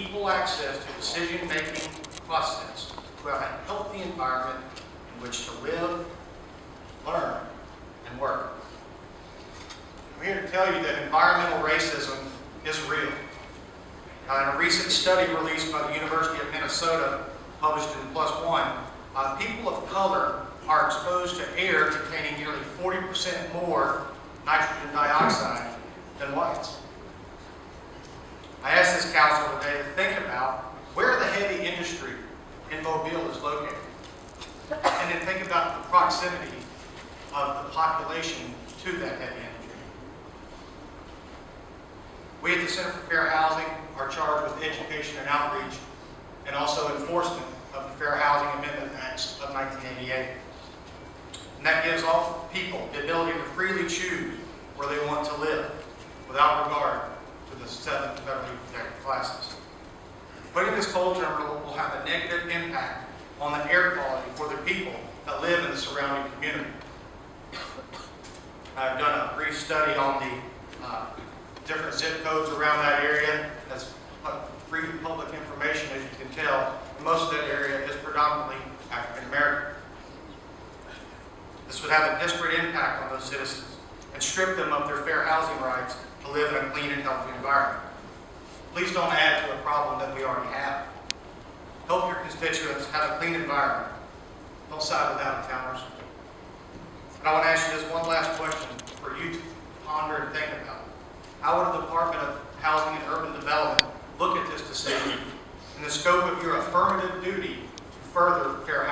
equal access to decision-making process to have a healthy environment in which to live, learn, and work. I'm here to tell you that environmental racism is real. In a recent study released by the University of Minnesota, published in PLOS ONE, people of color are exposed to air containing nearly 40% more nitrogen dioxide than whites. I asked this council today to think about where the heavy industry in Mobile is located, and then think about the proximity of the population to that heavy industry. We at the Center for Fair Housing are charged with education and outreach and also enforcement of the Fair Housing Amendment Acts of 1988. And that gives all people the ability to freely choose where they want to live without regard to the 7 federally protected classes. Putting this coal terminal will have a negative impact on the air quality for the people that live in the surrounding community. I've done a brief study on the different zip codes around that area. That's free public information, as you can tell. Most of that area is predominantly African American. This would have a disparate impact on those citizens and strip them of their fair housing rights to live in a clean and healthy environment. Please don't add to a problem that we already have. Help your constituents have a clean environment. Don't side with out-of-towners. And I want to ask you this one last question for you to ponder and think about. How would the Department of Housing and Urban Development look at this decision in the scope of your affirmative duty to further fair